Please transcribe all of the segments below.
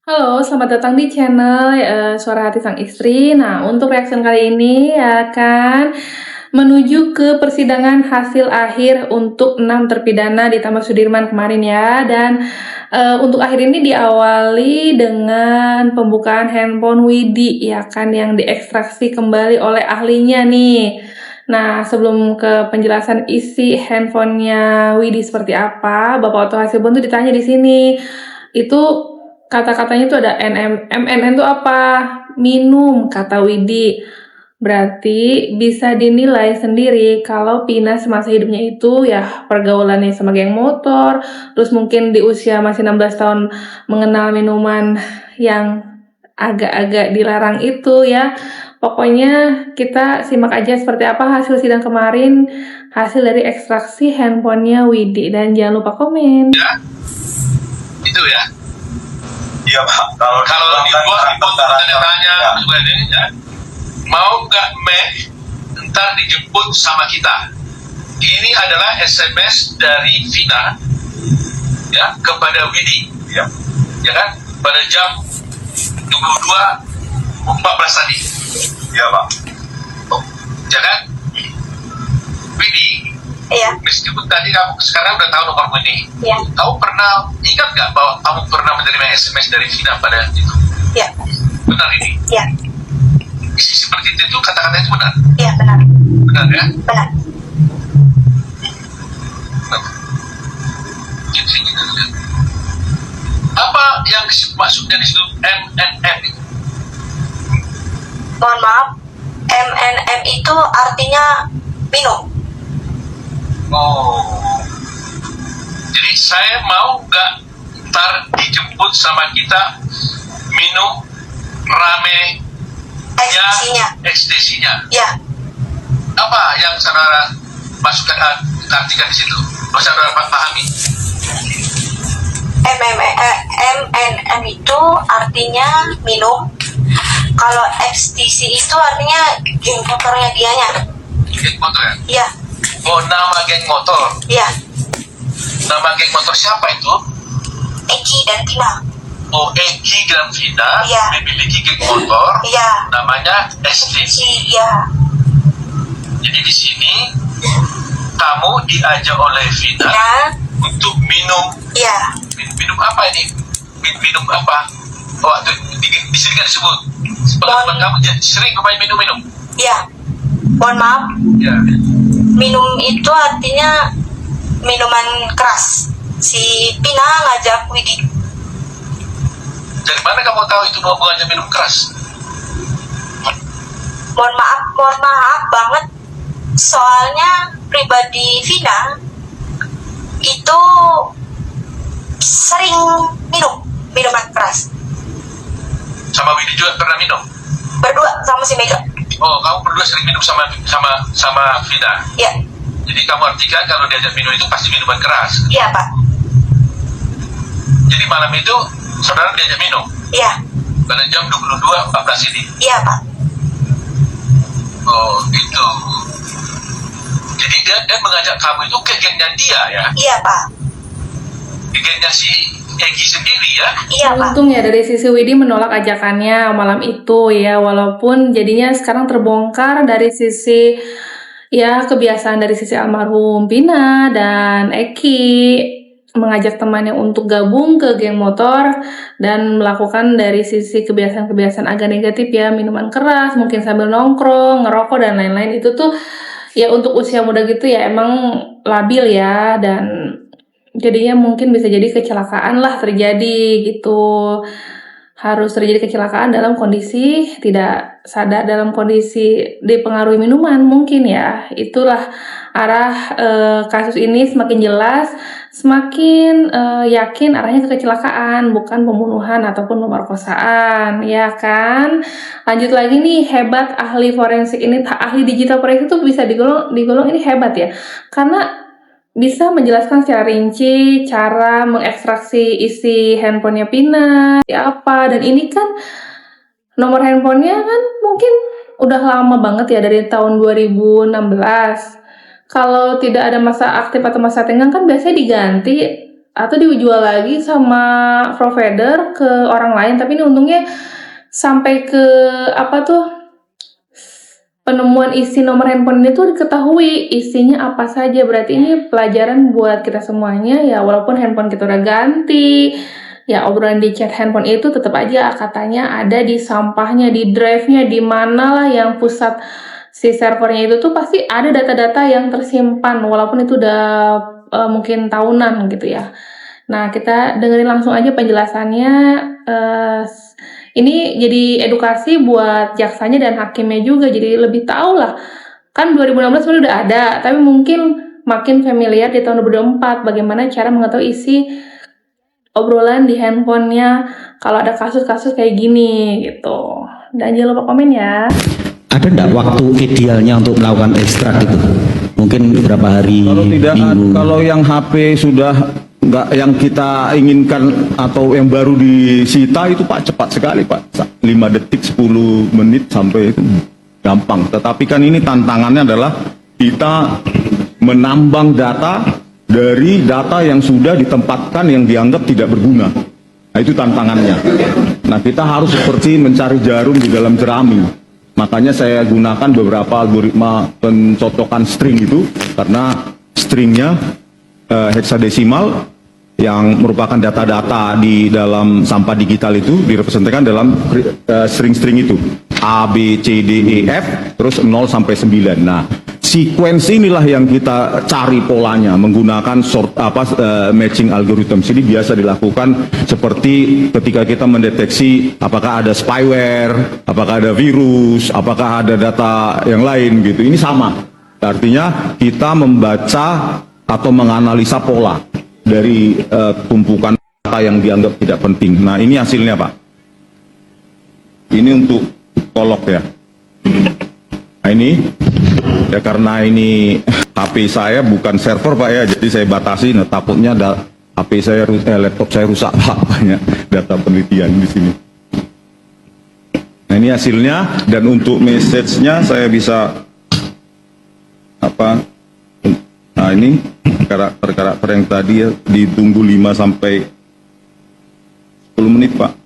Halo, selamat datang di channel, Suara Hati Sang Istri. Nah, untuk reaction kali ini akan menuju ke persidangan hasil akhir untuk 6 terpidana di Taman Sudirman kemarin ya. Dan, untuk akhir ini diawali dengan pembukaan handphone Widi ya kan, yang diekstraksi kembali oleh ahlinya nih. Nah, sebelum ke penjelasan isi handphonenya Widi seperti apa, Bapak Oto Hasibuan tuh ditanya di sini, itu kata-katanya tuh ada MNN tuh apa? Minum, kata Widi. Berarti bisa dinilai sendiri kalau Pina semasa hidupnya itu ya pergaulannya sama geng motor, terus mungkin di usia masih 16 tahun mengenal minuman yang agak-agak dilarang itu ya. Pokoknya kita simak aja seperti apa hasil sidang kemarin, hasil dari ekstraksi handphonenya Widi, dan jangan lupa komen. Itu ya. Iya Pak. Kalau dibuat tanda tanya ini ya, mau nggak Meh ntar dijemput sama kita. Ini adalah SMS dari Vina ya kepada Widi. Iya. Ya kan? Pada jam 22.14 tadi. Iya Pak. Oh, ya kan? Widi, Iya. meskipun tadi kamu sekarang udah tahu nomormu ini, Iya. kamu pernah ingat nggak bahwa kamu pernah menerima SMS dari Vina pada itu? Iya. Benar ini? Iya. Isi seperti itu kata-kata itu benar? Iya, benar. Benar ya? Benar. Apa yang maksudnya di situ MNM? Mohon maaf, MNM itu artinya minum. Oh. Jadi saya mau nggak ntar dijemput sama kita minum rame ekstasinya. Iya. Apa yang saudara masukkan artikan di situ? Saudara pahami? MNM itu artinya minum. Kalau ekstasi itu artinya geng motornya dianya. Geng motor ya? Iya. Oh, nama geng motor. Iya. Nama geng motor siapa itu? Eki dan Tina. Oh, Eki dan Vina Iya. memiliki geng motor. Iya. Namanya STC. Iya. Jadi di sini kamu diajak oleh Vina Ya. untuk minum. Iya. Minum apa ini? Minum apa? Oh, di sini kan disebut. Pengalaman kamu sering kemarin minum-minum. Iya. Mohon maaf, Ya. minum itu artinya minuman keras. Si Pina ngajak Widi. Dari mana kamu tahu itu hubungannya minum keras? Mohon maaf banget. Soalnya pribadi Vina itu sering minuman keras. Sama Widi juga pernah minum. Berdua sama si Mega. Oh, kamu berdua sering minum sama Vina. Iya. Jadi kamu artikan kalau diajak minum itu pasti minuman keras. Iya, Pak. Jadi malam itu saudara diajak minum Iya. pada jam 22.14 ini. Iya, Pak. Oh, gitu. Jadi dia mengajak kamu itu ke gengnya dia ya? Iya, Pak. Ke gengnya si Egi sendiri ya? Iya, Pak. Untung ya dari sisi Widi menolak ajakannya malam itu ya, walaupun jadinya sekarang terbongkar dari sisi ya kebiasaan dari sisi almarhum Pina dan Eki mengajak temannya untuk gabung ke geng motor dan melakukan dari sisi kebiasaan-kebiasaan agak negatif ya, minuman keras, mungkin sambil nongkrong, ngerokok dan lain-lain. Itu tuh ya untuk usia muda gitu ya emang labil ya, dan jadinya mungkin bisa jadi kecelakaan lah terjadi gitu. Harus terjadi kecelakaan dalam kondisi tidak sadar, dalam kondisi dipengaruhi minuman mungkin ya. Itulah arah kasus ini semakin jelas, semakin yakin arahnya ke kecelakaan, bukan pembunuhan ataupun pemerkosaan, ya kan? Lanjut lagi nih, hebat ahli forensik ini, ahli digital forensik itu bisa digolong ini hebat ya, karena bisa menjelaskan secara rinci cara mengekstraksi isi handphonenya Pina, apa, dan ini kan nomor handphonenya kan mungkin udah lama banget ya, dari tahun 2016. Kalau tidak ada masa aktif atau masa tenggang kan biasanya diganti. atau dijual lagi sama provider ke orang lain. Tapi ini untungnya sampai ke penemuan isi nomor handphone ini tuh diketahui isinya apa saja. Berarti ini pelajaran buat kita semuanya ya, walaupun handphone kita udah ganti, ya obrolan di chat handphone itu tetap aja katanya ada di sampahnya, di drive-nya, di mana lah yang pusat si servernya itu tuh pasti ada data-data yang tersimpan walaupun itu udah mungkin tahunan gitu ya. Nah, kita dengerin langsung aja penjelasannya. Ini jadi edukasi buat jaksanya dan hakimnya juga, jadi lebih tahu lah. Kan 2016 sebenarnya udah ada, tapi mungkin makin familiar di tahun 2024 bagaimana cara mengetahui isi obrolan di handphonenya kalau ada kasus-kasus kayak gini gitu. Dan jangan lupa komen ya. Ada enggak waktu idealnya untuk melakukan ekstrak itu? Mungkin berapa hari, Kalau tidak, minggu? kalau yang HP sudah nggak yang kita inginkan atau yang baru disita itu Pak cepat sekali Pak, 5 detik 10 menit sampai itu gampang. Tetapi kan ini tantangannya adalah kita menambang data dari data yang sudah ditempatkan yang dianggap tidak berguna. Nah itu tantangannya. Nah kita harus seperti mencari jarum di dalam jerami. Makanya saya gunakan beberapa algoritma pencocokan string itu, karena stringnya heksadesimal yang merupakan data-data di dalam sampah digital itu direpresentasikan dalam string-string itu A, B, C, D, E, F terus 0 sampai 9. Nah sequence inilah yang kita cari polanya menggunakan matching algorithm. Ini biasa dilakukan seperti ketika kita mendeteksi apakah ada spyware, apakah ada virus, apakah ada data yang lain gitu. Ini sama, artinya kita membaca atau menganalisa pola dari tumpukan data yang dianggap tidak penting. Nah ini hasilnya Pak. Ini untuk kolok ya. Nah ini ya, karena ini HP saya bukan server Pak ya, jadi saya batasi. Nah takutnya HP saya laptop saya rusak Pak, banyak data penelitian di sini. Nah ini hasilnya, dan untuk message-nya saya bisa apa? Nah ini karakter-karakter yang tadi ya, ditunggu 5 sampai 10 menit Pak.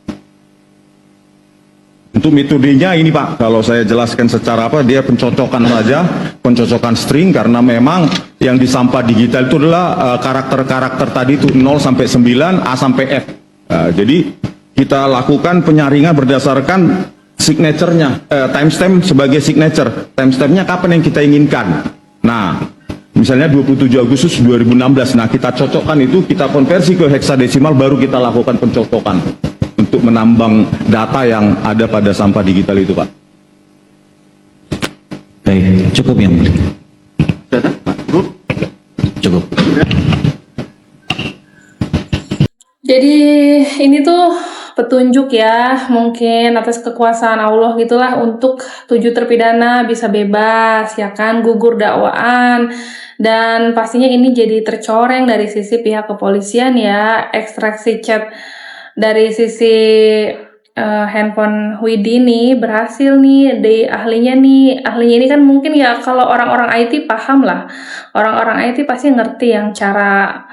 Untuk metodenya ini Pak, kalau saya jelaskan secara apa, dia pencocokan saja, pencocokan string, karena memang yang di sampah digital itu adalah karakter-karakter tadi itu 0 sampai 9, A sampai F. Jadi kita lakukan penyaringan berdasarkan signature-nya, timestamp sebagai signature. Timestamp-nya kapan yang kita inginkan. Nah, misalnya 27 Agustus 2016, nah kita cocokkan itu, kita konversi ke heksadesimal, baru kita lakukan pencocokan untuk menambang data yang ada pada sampah digital itu Pak. Baik, cukup yang mulia. Cukup. Jadi ini tuh petunjuk ya, mungkin atas kekuasaan Allah gitulah, untuk 7 terpidana bisa bebas ya kan, gugur dakwaan. Dan pastinya ini jadi tercoreng dari sisi pihak kepolisian ya, ekstraksi chat dari sisi handphone Widi nih berhasil nih di ahlinya ini kan mungkin ya, kalau orang-orang IT paham lah, orang-orang IT pasti ngerti yang cara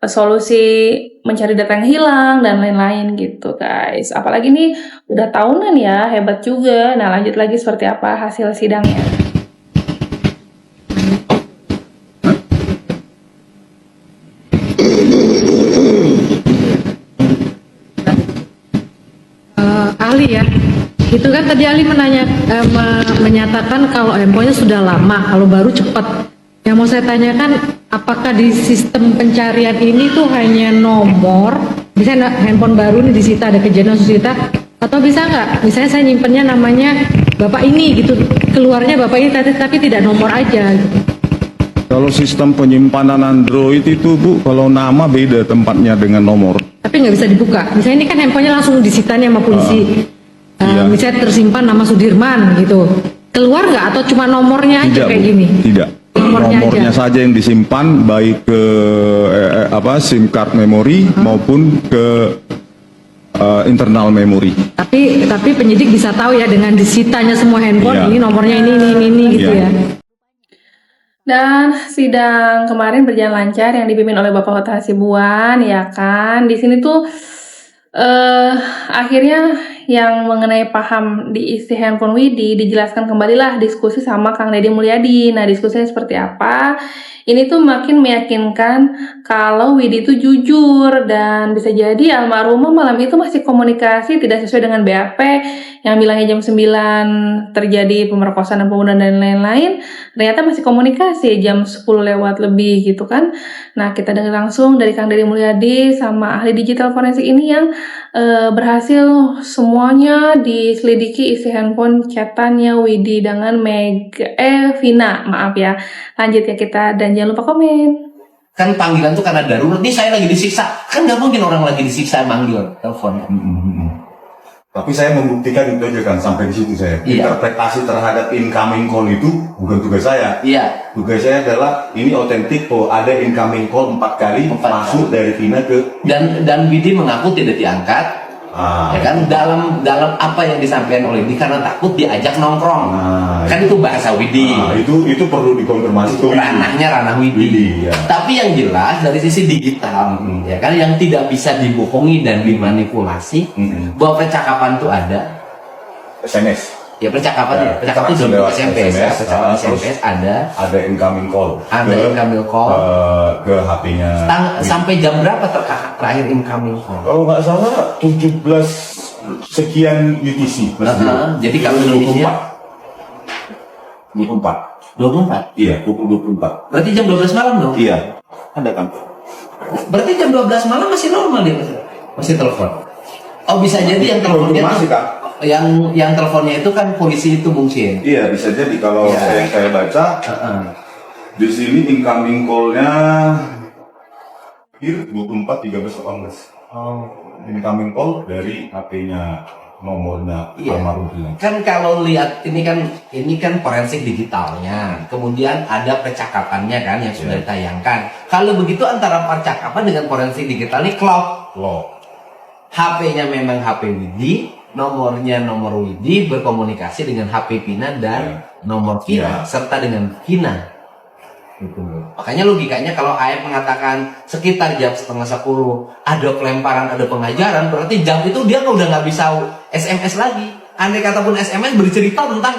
solusi mencari data yang hilang dan lain-lain gitu guys. Apalagi ini udah tahunan ya, hebat juga. Nah lanjut lagi seperti apa hasil sidangnya. ahli ya. Itu kan tadi ahli menyatakan kalau handphonenya sudah lama, kalau baru cepat. Yang mau saya tanyakan, apakah di sistem pencarian ini tuh hanya nomor, misalnya handphone baru nih disita, ada kejadian disita, atau bisa nggak? Misalnya saya nyimpennya namanya bapak ini gitu, keluarnya bapak ini tapi tidak nomor aja. Gitu. Kalau sistem penyimpanan Android itu Bu, kalau nama beda tempatnya dengan nomor. Tapi nggak bisa dibuka. Misalnya ini kan handphonenya langsung disita nih sama polisi. Iya. Misalnya tersimpan nama Sudirman gitu. Keluar nggak atau cuma nomornya aja Tidak, kayak Bu. gini? Tidak. Nomornya saja yang disimpan, baik ke SIM card memori maupun ke internal memori. Tapi penyidik bisa tahu ya dengan disitanya semua handphone, Iya. ini nomornya ini gitu Iya. ya. Dan sidang kemarin berjalan lancar yang dipimpin oleh Bapak Kota Hasibuan, ya kan. Di sini tuh akhirnya yang mengenai paham di isi handphone Widi dijelaskan kembalilah diskusi sama Kang Deddy Mulyadi. Nah, diskusinya seperti apa? Ini tuh makin meyakinkan kalau Widi itu jujur dan bisa jadi almarhumah malam itu masih komunikasi tidak sesuai dengan BAP yang bilangnya jam 9 terjadi pemerkosaan dan pembunuhan dan lain-lain. Ternyata masih komunikasi jam 10 lewat lebih gitu kan. Nah, kita dengar langsung dari Kang Deddy Mulyadi sama ahli digital forensik ini yang berhasil semuanya diselidiki isi handphone chatannya Widi dengan Vina, maaf ya. Lanjut ya kita dan jangan lupa komen. Kan panggilan tuh karena darurat, nih saya lagi disiksa. Kan nggak mungkin orang lagi disiksa manggil telepon. Tapi saya membuktikan itu aja kan, sampai di situ saya. Iya. Interpretasi terhadap incoming call itu bukan tugas saya. Iya. Tugas saya adalah ini otentik bahwa ada incoming call 4 kali masuk dari Vina ke Dan Widi mengaku tidak diangkat. Ya kan dalam apa yang disampaikan oleh Widi karena takut diajak nongkrong. Kan itu bahasa Widi. Itu perlu dikonfirmasi ke Widi. Ranah Widi. Ya. Tapi yang jelas dari sisi digital, ya kan yang tidak bisa dibohongi dan dimanipulasi, bahwa percakapan itu ada. SMS. Ya percakapan itu lewat SMS, terus ada incoming call. Incoming call ke HP-nya. Sampai jam berapa terakhir incoming call? Kalau nggak salah 17 sekian UTC. Jadi kalau Indonesia 24. Iya, pukul 24. berarti jam 12 malam dong? Iya. Ada kan? Berarti jam 12 malam masih normal dia masih telepon. Oh bisa jadi yang teleponnya masih tuh, Kak. yang teleponnya itu kan polisi itu mungkin. Iya, bisa jadi kalau yang saya baca di sini incoming call-nya 24 13 18. Incoming call dari HP-nya nomornya almarhum bilang. Kan kalau lihat ini kan forensik digitalnya, kemudian ada percakapannya kan yang sudah ditayangkan. Kalau begitu antara percakapan dengan forensik digital ini klop. HP-nya memang HP Widi, nomornya nomor Widi, berkomunikasi dengan HP Vina dan nomor Vina serta dengan Vina. Gitu. Makanya logikanya kalau AF mengatakan sekitar jam 9:30 ada pelemparan, ada pengajaran, berarti jam itu dia udah nggak bisa SMS lagi. Andai kata pun SMS bercerita tentang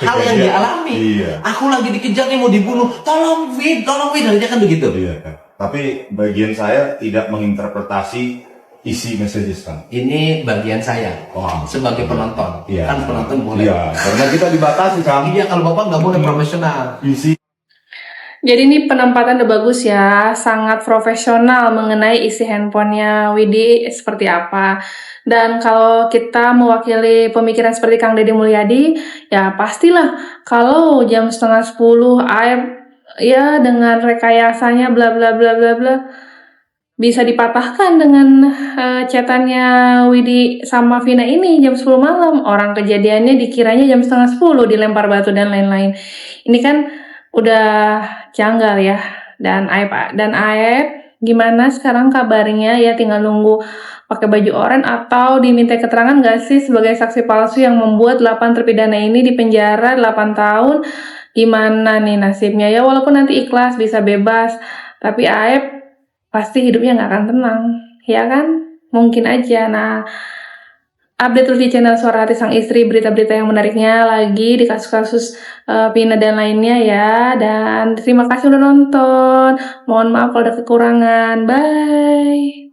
hal yang dialami. Aku lagi dikejar nih mau dibunuh, tolong Wid, harusnya kan begitu. Iya, tapi bagian saya tidak menginterpretasi isi messages kan. Ini bagian saya sebagai penonton. Kan penonton boleh. Iya, karena kita dibatasi kan. Iya, kalau Bapak nggak boleh profesional. Isi. Jadi ini penempatan udah bagus ya, sangat profesional mengenai isi handphonenya Widi seperti apa. Dan kalau kita mewakili pemikiran seperti Kang Deddy Mulyadi, ya pastilah kalau jam 9:30 AM ya dengan rekayasanya bla bla bla bla bla bisa dipatahkan dengan chatannya Widi sama Vina ini jam 10 malam. Orang kejadiannya dikiranya jam 9:30 dilempar batu dan lain-lain. Ini kan udah janggal ya. Dan Aep gimana sekarang kabarnya ya, tinggal nunggu pakai baju oranye atau diminta keterangan gak sih sebagai saksi palsu yang membuat 8 terpidana ini di penjara 8 tahun. Gimana nih nasibnya ya, walaupun nanti ikhlas bisa bebas, tapi Aep pasti hidupnya nggak akan tenang, ya kan? Mungkin aja. Nah, update terus di channel Suara Hati Sang Istri, berita-berita yang menariknya lagi di kasus-kasus Vina dan lainnya ya. Dan terima kasih udah nonton. Mohon maaf kalau ada kekurangan. Bye.